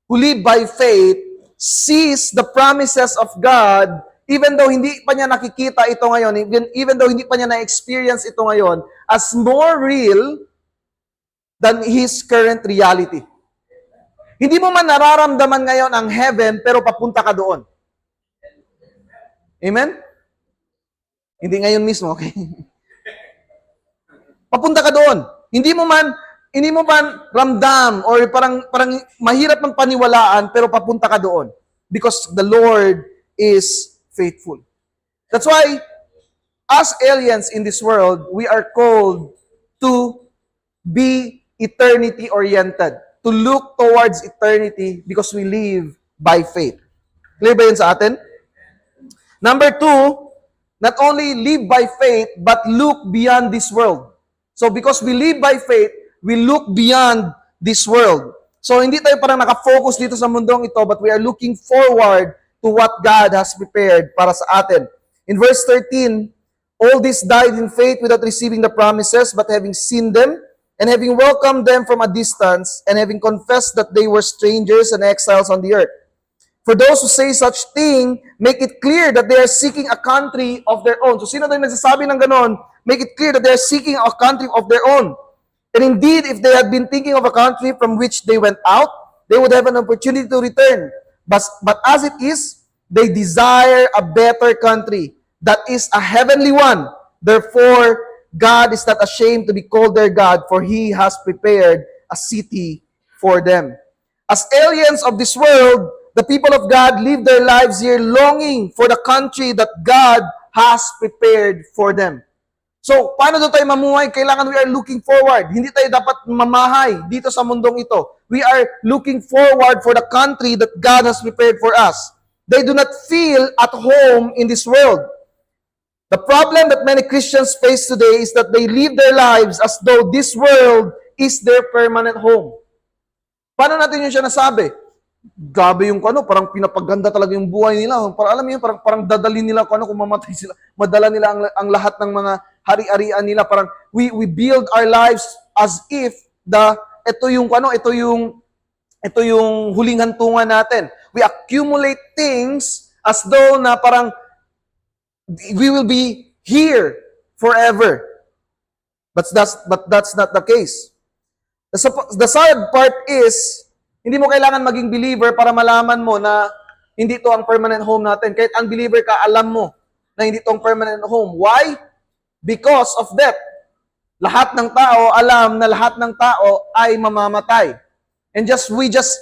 who live by faith sees the promises of God even though hindi pa niya nakikita ito ngayon, even though hindi pa niya na-experience ito ngayon, as more real than his current reality. Hindi mo man nararamdaman ngayon ang heaven, pero papunta ka doon. Amen? Hindi ngayon mismo, okay? Papunta ka doon. Hindi mo man ramdam or parang mahirap man paniwalaan, pero papunta ka doon. Because the Lord is faithful. That's why, as aliens in this world, we are called to be eternity-oriented. To look towards eternity because we live by faith. Clear ba yun sa atin? Number 2, not only live by faith, but look beyond this world. So because we live by faith, we look beyond this world. So hindi tayo parang nakafocus dito sa mundong ito, but we are looking forward to what God has prepared para sa atin. In verse 13, all this died in faith without receiving the promises, but having seen them, and having welcomed them from a distance, and having confessed that they were strangers and exiles on the earth. For those who say such thing, make it clear that they are seeking a country of their own. So sino tayo nagsasabi ng ganon? Make it clear that they are seeking a country of their own. And indeed, if they had been thinking of a country from which they went out, they would have an opportunity to return. But as it is, they desire a better country, that is a heavenly one. Therefore, God is not ashamed to be called their God, for He has prepared a city for them. As aliens of this world, the people of God live their lives here longing for the country that God has prepared for them. So, paano doon tayo mamuhay? Kailangan we are looking forward. Hindi tayo dapat mamahay dito sa mundong ito. We are looking forward for the country that God has prepared for us. They do not feel at home in this world. The problem that many Christians face today is that they live their lives as though this world is their permanent home. Paano natin yun siya nasabi? Gabi yung parang pinapaganda talaga yung buhay nila. Parang alam mo yun, parang dadalhin nila kung mamatay sila. Madala nila ang lahat ng mga hari-arian nila. Parang we build our lives as if ito yung huling hantungan natin. We accumulate things as though na parang we will be here forever. But that's not the case. The sad part is, hindi mo kailangan maging believer para malaman mo na hindi ito ang permanent home natin. Kahit unbeliever ka, alam mo na hindi ito ang permanent home. Why? Because of death. Lahat ng tao, alam na lahat ng tao ay mamamatay. And we just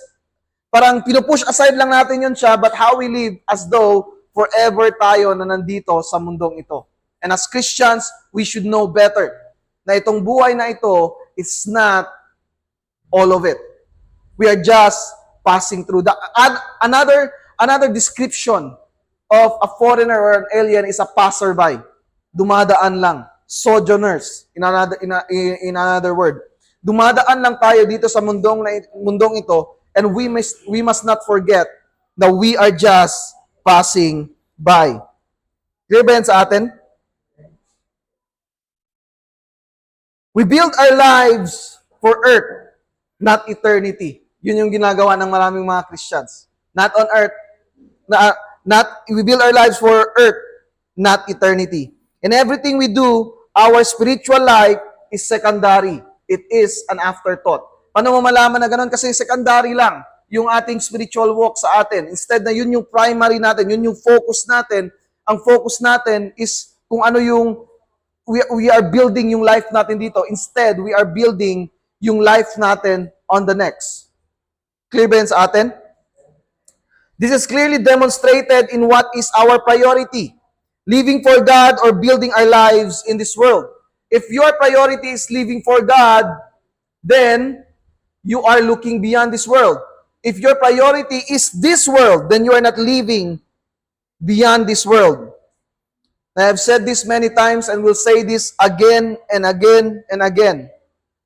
parang pinupush aside lang natin yun siya, but how we live as though forever tayo na nandito sa mundong ito. And as Christians, we should know better na itong buhay na ito is not all of it. We are just passing through. Another description of a foreigner or an alien is a passerby. Dumadaan lang. Sojourners, in another word. Dumadaan lang tayo dito sa mundong ito, and we must not forget that we are just passing by. Clear ba yan sa atin? We build our lives for earth, not eternity. Yun yung ginagawa ng maraming mga Christians. Not on earth. We build our lives for earth, not eternity. And everything we do, our spiritual life is secondary. It is an afterthought. Paano mo malaman na ganun? Kasi secondary lang. yung ating spiritual walk sa atin. Instead na yun yung primary natin, yun yung focus natin. Ang focus natin is kung ano yung we are building yung life natin dito. Instead, we are building yung life natin on the next. Clear ba yan sa atin? This is clearly demonstrated in what is our priority. Living for God or building our lives in this world. If your priority is living for God, then you are looking beyond this world. If your priority is this world, then you are not living beyond this world. I have said this many times and will say this again and again and again.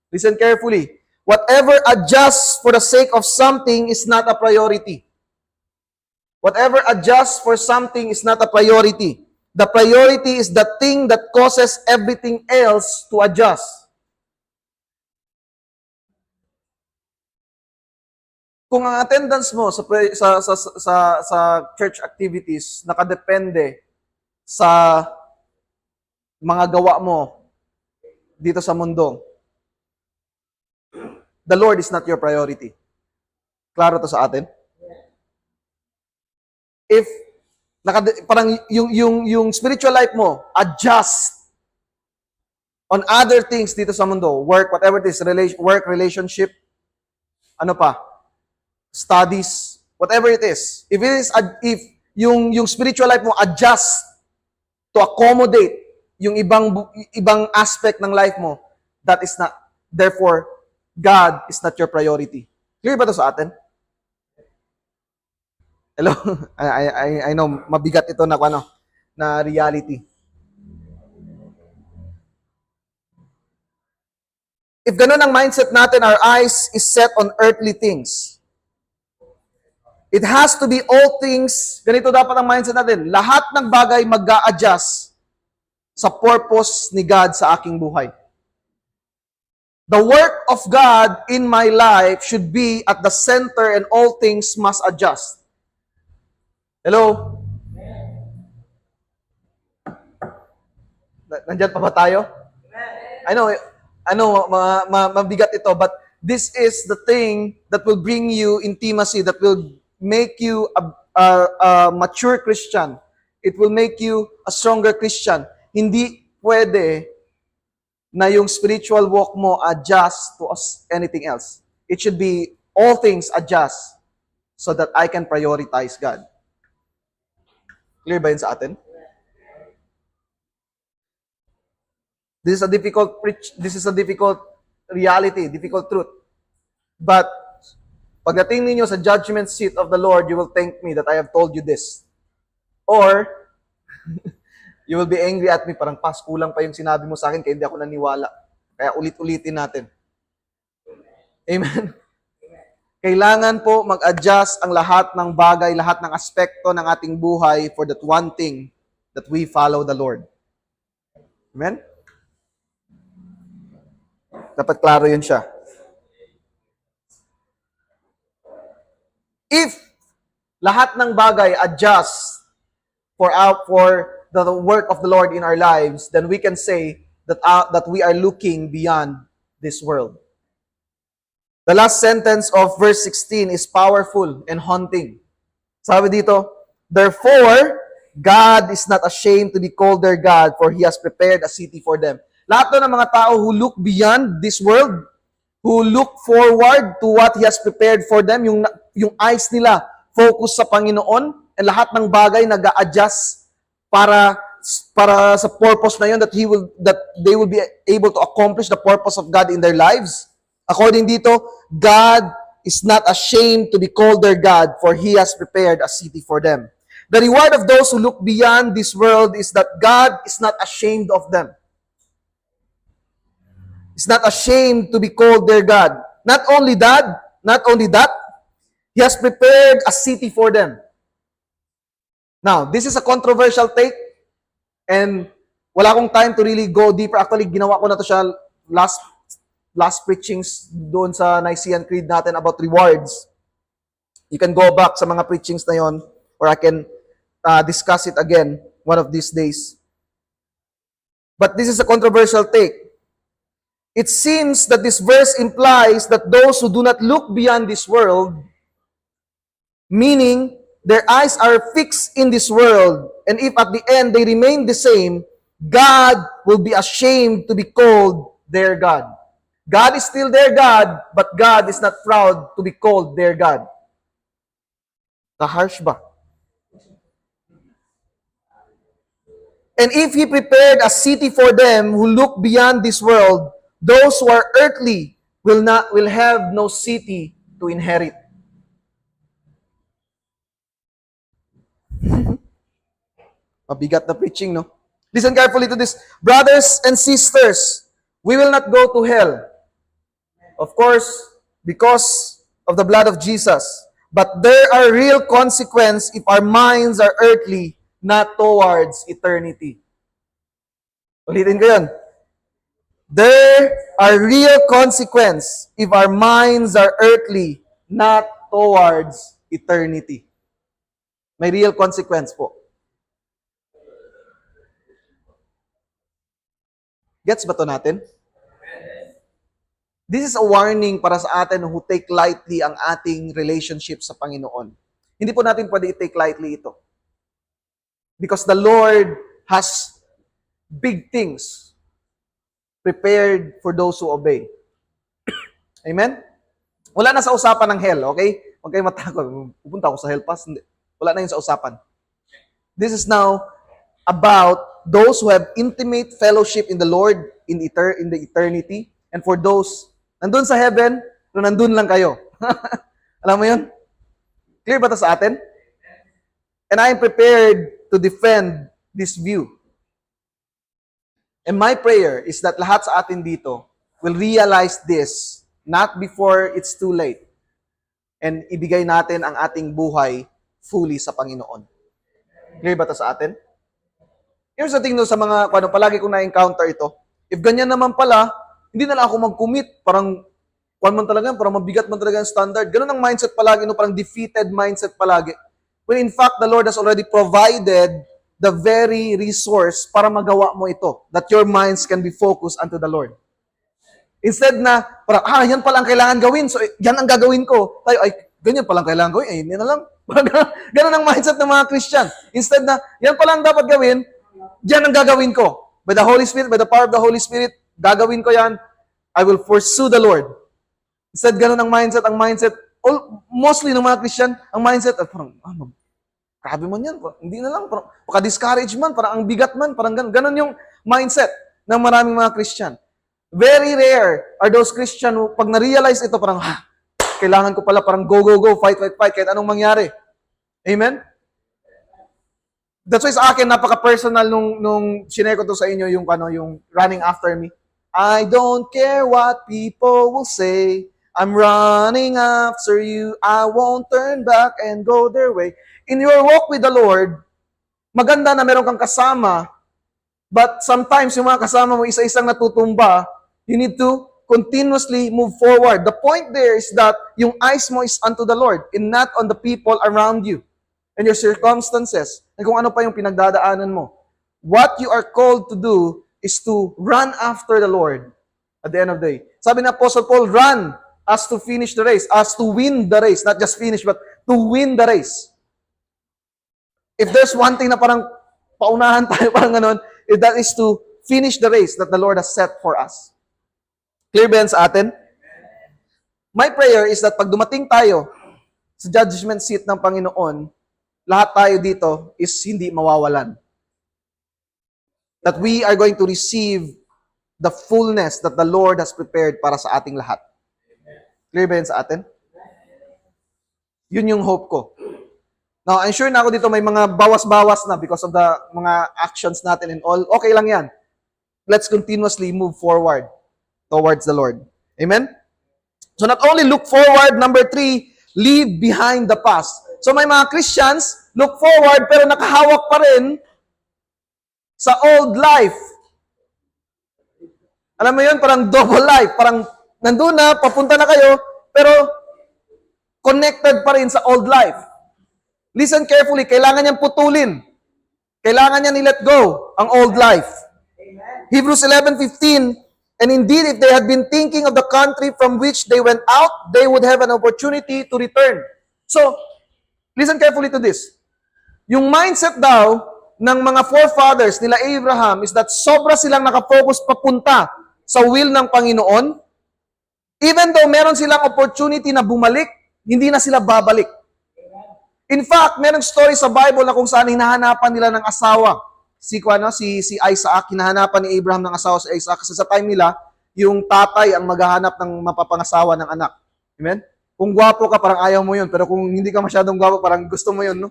Listen carefully. Whatever adjusts for the sake of something is not a priority. Whatever adjusts for something is not a priority. The priority is the thing that causes everything else to adjust. Kung ang attendance mo sa church activities nakadepende sa mga gawa mo dito sa mundo, the Lord is not your priority. Klaro to sa atin? If parang yung spiritual life mo adjust on other things dito sa mundo, work, whatever it is, work, relationship, ano pa, studies, whatever it is. If yung spiritual life mo adjust to accommodate yung ibang aspect ng life mo, that is not, therefore, God is not your priority. Clear ba to sa atin? Hello? I know, mabigat ito na reality. If ganun ang mindset natin, our eyes is set on earthly things. It has to be all things, ganito dapat ang mindset natin, lahat ng bagay mag-a-adjust sa purpose ni God sa aking buhay. The work of God in my life should be at the center and all things must adjust. Hello? Nandyan pa ba tayo? I know, mabigat ito, but this is the thing that will bring you intimacy, that will make you a mature Christian. It will make you a stronger Christian. Hindi pwede na yung spiritual walk mo adjust to anything else. It should be all things adjust so that I can prioritize God. Clear ba yun sa atin? This is a difficult reality, difficult truth. But pagdating ninyo sa judgment seat of the Lord, you will thank me that I have told you this. Or, you will be angry at me, parang pas, kulang pa yung sinabi mo sa akin kaya hindi ako naniwala. Kaya ulit-ulitin natin. Amen? Kailangan po mag-adjust ang lahat ng bagay, lahat ng aspekto ng ating buhay for that one thing that we follow the Lord. Amen? Dapat klaro yun siya. If lahat ng bagay adjust for the work of the Lord in our lives, then we can say that we are looking beyond this world. The last sentence of verse 16 is powerful and haunting. Sabi dito, therefore, God is not ashamed to be called their God, for He has prepared a city for them. Lahat ng mga tao who look beyond this world, who look forward to what He has prepared for them, yung eyes nila focus sa Panginoon, and lahat ng bagay nag-a-adjust para sa purpose na yun that they will be able to accomplish the purpose of God in their lives. According dito, God is not ashamed to be called their God, for He has prepared a city for them. The reward of those who look beyond this world is that God is not ashamed of them. He's not ashamed to be called their God. Not only that, He has prepared a city for them. Now, this is a controversial take, and wala akong time to really go deeper. Actually, ginawa ko na to siya last preachings doon sa Nicene Creed natin about rewards. You can go back sa mga preachings na yon, or I can discuss it again one of these days. But this is a controversial take. It seems that this verse implies that those who do not look beyond this world Meaning, their eyes are fixed in this world, and if at the end they remain the same, God will be ashamed to be called their God. God is still their God, but God is not proud to be called their God. Harsh ba? And if He prepared a city for them who look beyond this world, those who are earthly will have no city to inherit. Mabigat na preaching, no? Listen carefully to this. Brothers and sisters, we will not go to hell. Of course, because of the blood of Jesus. But there are real consequences if our minds are earthly, not towards eternity. Ulitin ko yun. There are real consequences if our minds are earthly, not towards eternity. May real consequence po. Gets ba to natin? This is a warning para sa atin who take lightly ang ating relationship sa Panginoon. Hindi po natin pwede i-take lightly ito. Because the Lord has big things prepared for those who obey. Amen? Wala na sa usapan ng hell, okay? Huwag kayo matakot. Pupunta ako sa hell pass. Hindi. Wala na yun sa usapan. This is now about those who have intimate fellowship in the Lord in the eternity. And for those nandun sa heaven, pero nandun lang kayo. Alam mo yun? Clear ba ito sa atin? And I am prepared to defend this view. And my prayer is that lahat sa atin dito will realize this not before it's too late. And ibigay natin ang ating buhay fully sa Panginoon. Clear ba ito sa atin? Here's the thing no, sa mga, palagi kong na-encounter ito. If ganyan naman pala, hindi na lang ako mag-commit. Parang, parang mabigat man talaga ang standard. Ganun ang mindset palagi, no? Parang defeated mindset palagi. When in fact, the Lord has already provided the very resource para magawa mo ito. That your minds can be focused unto the Lord. Instead na, parang, yan palang kailangan gawin. So, yan ang gagawin ko. Tayo, ganyan palang kailangan gawin. Hindi na lang. Ganun ang mindset ng mga Christian. Instead na, yan palang dapat gawin, yan ang gagawin ko. By the Holy Spirit, by the power of the Holy Spirit, gagawin ko yan, I will pursue the Lord. Instead, ganun ang mindset. Ang mindset, mostly ng mga Christian, ang mindset, parang, grabe man yan. Hindi na lang, parang, discourage man, parang ang bigat man, parang ganun yung mindset ng maraming mga Christian. Very rare are those Christian who, pag na-realize ito, parang, kailangan ko pala, parang go, fight, kahit anong mangyari. Amen? That's why sa akin, napaka-personal nung sinare ko to sa inyo, yung running after me. I don't care what people will say. I'm running after you. I won't turn back and go their way. In your walk with the Lord, maganda na meron kang kasama, but sometimes yung mga kasama mo isa-isang natutumba, you need to continuously move forward. The point there is that yung eyes mo is unto the Lord and not on the people around you and your circumstances and kung ano pa yung pinagdadaanan mo. What you are called to do is to run after the Lord at the end of the day. Sabi na Apostle Paul, run as to finish the race, as to win the race. Not just finish, but to win the race. If there's one thing na parang paunahan tayo, parang ganon, that is to finish the race that the Lord has set for us. Clear ba yan sa atin? My prayer is that pag dumating tayo sa judgment seat ng Panginoon, lahat tayo dito is hindi mawawalan. That we are going to receive the fullness that the Lord has prepared para sa ating lahat. Clear ba yan sa atin? Yun yung hope ko. Now, I'm sure na ako dito may mga bawas-bawas na because of the mga actions natin and all. Okay lang yan. Let's continuously move forward towards the Lord. Amen? So not only look forward, number 3, leave behind the past. So may mga Christians, look forward pero nakahawak pa rin sa old life. Alam mo yun, parang double life. Parang nandun na, papunta na kayo, pero connected pa rin sa old life. Listen carefully, kailangan niyang putulin. Kailangan niya ni-let go ang old life. Amen. Hebrews 11:15, and indeed, if they had been thinking of the country from which they went out, they would have an opportunity to return. So, Listen carefully to this. Yung mindset daw ng mga forefathers nila Abraham is that sobra silang nakafocus papunta sa will ng Panginoon. Even though meron silang opportunity na bumalik, hindi na sila babalik. In fact, merong story sa Bible na kung saan hinahanapan nila ng asawa. Si Isaac, hinahanapan ni Abraham ng asawa si Isaac kasi sa time nila, yung tatay ang maghahanap ng mapapangasawa ng anak. Amen? Kung gwapo ka, parang ayaw mo yun. Pero kung hindi ka masyadong gwapo, parang gusto mo yun, no?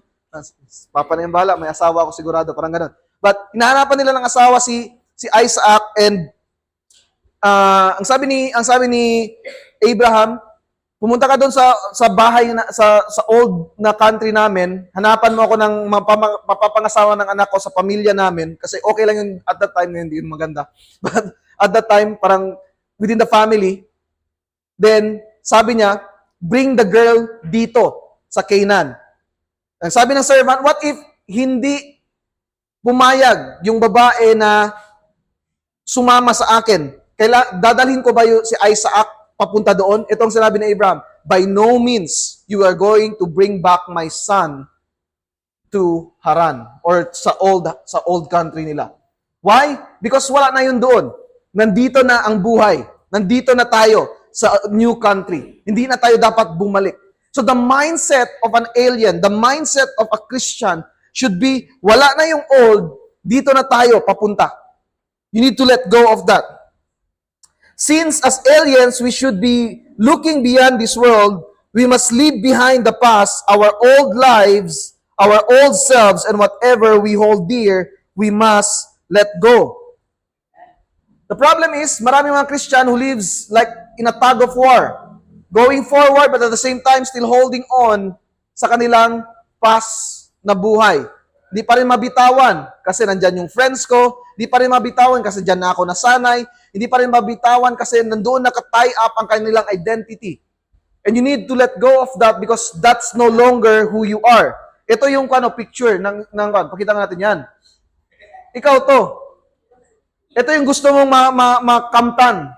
Papa na yung bala, may asawa ako sigurado, parang ganun. But hinahanapan nila ng asawa si Isaac, and ang sabi ni Abraham, pumunta ka doon sa bahay sa old na country namin, hanapan mo ako ng mapapangasawa ng anak ko sa pamilya namin kasi okay lang yun at that time, hindi yun maganda. But at that time, parang within the family, then sabi niya, bring the girl dito sa Canaan. Ang sabi ng servant, what if hindi pumayag yung babae na sumama sa akin? Dadalhin ko ba si Isaac papunta doon? Itong sinabi ni Abraham, by no means you are going to bring back my son to Haran or sa old country nila. Why? Because wala na yun doon. Nandito na ang buhay. Nandito na tayo sa new country. Hindi na tayo dapat bumalik. So the mindset of an alien, the mindset of a Christian should be, wala na yung old, dito na tayo papunta. You need to let go of that. Since as aliens, we should be looking beyond this world, we must leave behind the past, our old lives, our old selves, and whatever we hold dear, we must let go. The problem is, maraming mga Christian who lives like in a tug of war, going forward but at the same time still holding on sa kanilang past na buhay. Di pa rin mabitawan kasi nandyan yung friends ko, di pa rin mabitawan kasi dyan na ako nasanay, hindi pa rin mabitawan kasi nandoon naka-tie up ang kanilang identity. And you need to let go of that because that's no longer who you are. Ito yung picture pakita natin yan. Ikaw to. Ito yung gusto mong makamtan.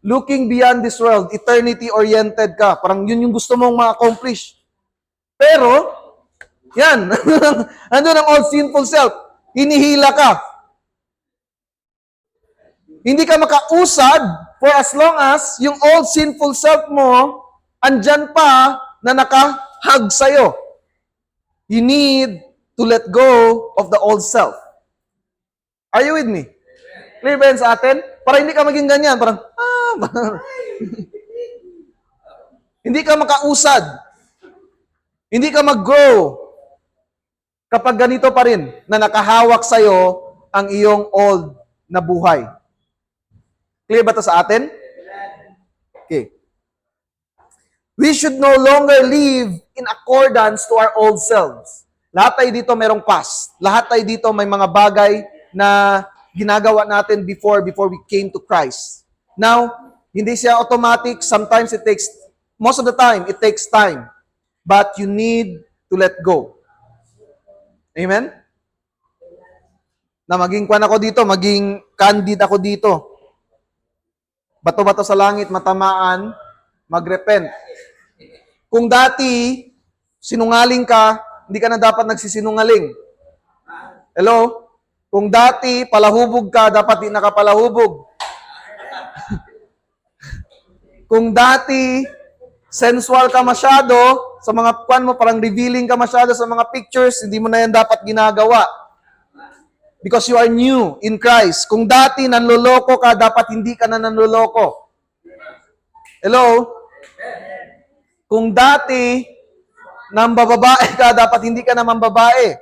Looking beyond this world, eternity-oriented ka. Parang yun yung gusto mong ma-accomplish. Pero, yan, andun ang old sinful self. Hinihila ka. Hindi ka makausad for as long as yung old sinful self mo andyan pa na nakahag sa'yo. You need to let go of the old self. Are you with me? Clear ba yan sa atin? Para hindi ka maging ganyan. Parang, hindi ka makausad. Hindi ka mag-grow kapag ganito pa rin na nakahawak sa'yo ang iyong old na buhay. Clear ba ito sa atin? Okay. We should no longer live in accordance to our old selves. Lahat tayo dito merong past. Lahat tayo dito may mga bagay na ginagawa natin before we came to Christ. Now, hindi siya automatic. Sometimes most of the time, it takes time. But you need to let go. Amen? Na maging kwan ako dito, maging candid ako dito. Bato-bato sa langit, matamaan, magrepent. Kung dati, sinungaling ka, hindi ka na dapat nagsisinungaling. Hello? Kung dati, palahubog ka, dapat di nakapalahubog. Kung dati, sensual ka masyado, sa mga kwan mo, parang revealing ka masyado sa mga pictures, hindi mo na yan dapat ginagawa. Because you are new in Christ. Kung dati, nanloloko ka, dapat hindi ka na nanloloko. Hello? Kung dati, nambababae ka, dapat hindi ka na mambabae.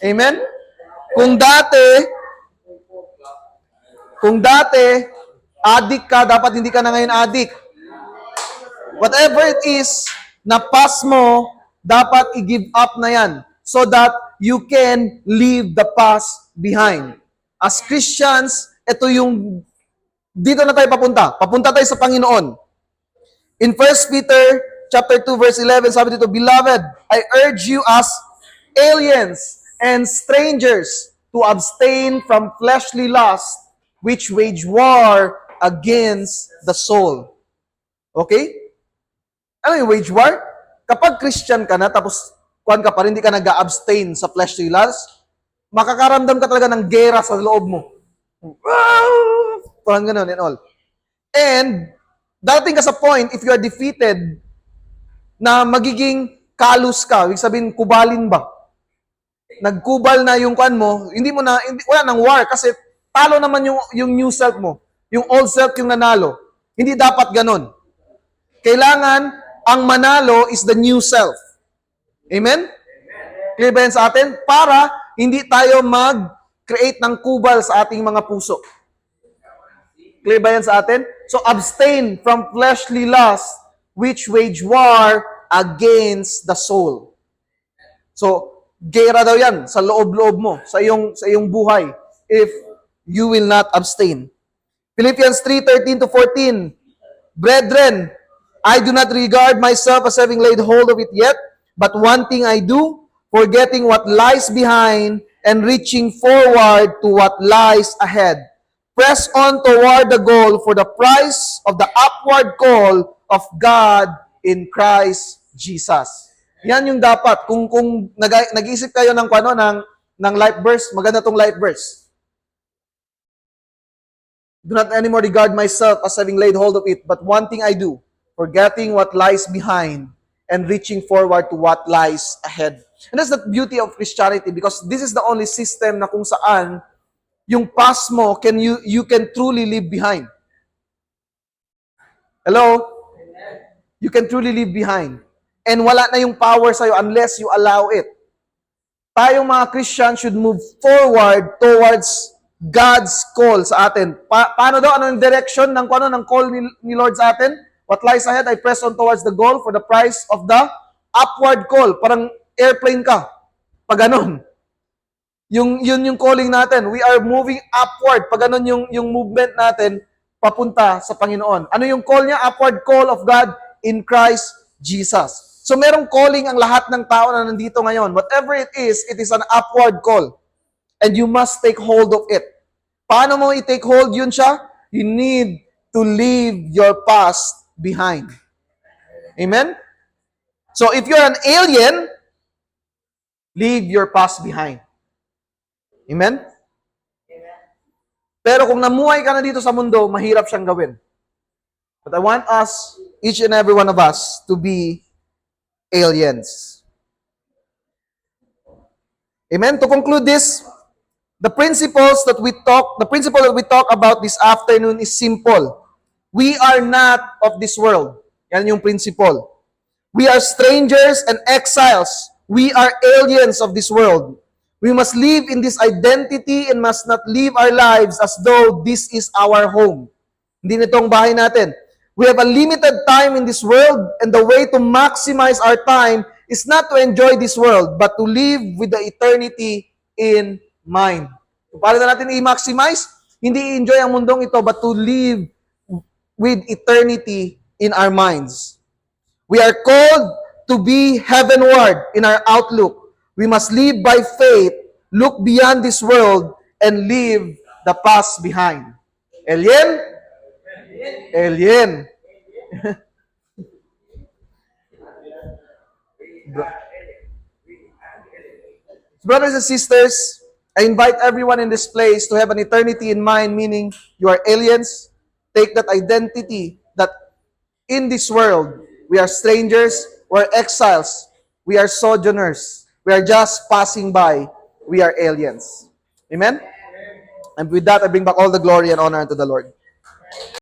Amen? Kung dati, addict ka, dapat hindi ka na ngayon addict. Whatever it is, na past mo, dapat i-give up na yan so that you can leave the past behind. As Christians, dito na tayo papunta. Papunta tayo sa Panginoon. In 1 Peter chapter 2, verse 11, sabi dito, Beloved, I urge you as aliens and strangers to abstain from fleshly lust, which wage war against the soul. Okay? Ano yung wage war? Kapag Christian ka na, tapos kuan ka pa rin, hindi ka nag-abstain sa fleshly lusts, makakaramdam ka talaga ng gera sa loob mo. Parang ganun and all. And, darating ka sa point, if you are defeated, na magiging kalus ka, ibig sabihin, kubalin ba? Nagkubal na yung kuan mo, wala nang war, kasi talo naman yung new self mo. Yung old self yung nanalo. Hindi dapat ganun. Kailangan, ang manalo is the new self. Amen? Clear ba yan sa atin? Para hindi tayo mag-create ng kubal sa ating mga puso. Clear ba yan sa atin? So, abstain from fleshly lust, which wage war against the soul. So, gera daw yan sa loob-loob mo, sa iyong buhay, if you will not abstain. Philippians 3:13-14, Brethren, I do not regard myself as having laid hold of it yet, but one thing I do, forgetting what lies behind and reaching forward to what lies ahead. Press on toward the goal for the prize of the upward call of God in Christ Jesus. Yan yung dapat. Kung nag-iisip kayo ng life verse, maganda tong life verse. Do not anymore regard myself as having laid hold of it, but one thing I do, forgetting what lies behind and reaching forward to what lies ahead. And that's the beauty of Christianity, because this is the only system na kung saan yung past mo you can truly leave behind. Hello? You can truly leave behind. And wala na yung power sa'yo unless you allow it. Tayong mga Christian should move forward towards God's call sa atin. Paano daw? Ano yung direction ng call ni Lord sa atin? What lies ahead, I press on towards the goal for the prize of the upward call. Parang airplane ka. Pag ganun. Yun yung calling natin. We are moving upward. Pag ganun yung movement natin, papunta sa Panginoon. Ano yung call niya? Upward call of God in Christ Jesus. So merong calling ang lahat ng tao na nandito ngayon. Whatever it is an upward call. And you must take hold of it. Paano mo i-take hold yun siya? You need to leave your past behind. Amen? So if you're an alien, leave your past behind. Amen? Pero kung namuhay ka na dito sa mundo, mahirap siyang gawin. But I want us, each and every one of us, to be aliens. Amen? To conclude this, the principle that we talk about this afternoon is simple. We are not of this world. Yan yung principle. We are strangers and exiles. We are aliens of this world. We must live in this identity and must not live our lives as though this is our home. Hindi nito ang bahay natin. We have a limited time in this world, and the way to maximize our time is not to enjoy this world, but to live with the eternity in mind. Paano na natin i-maximize? Hindi i-enjoy ang mundong ito, but to live with eternity in our minds. We are called to be heavenward in our outlook. We must live by faith, look beyond this world, and leave the past behind. Alien? Alien. Brothers and sisters, I invite everyone in this place to have an eternity in mind, meaning you are aliens. Take that identity that in this world, we are strangers, we are exiles, we are sojourners, we are just passing by, we are aliens. Amen? And with that, I bring back all the glory and honor unto the Lord.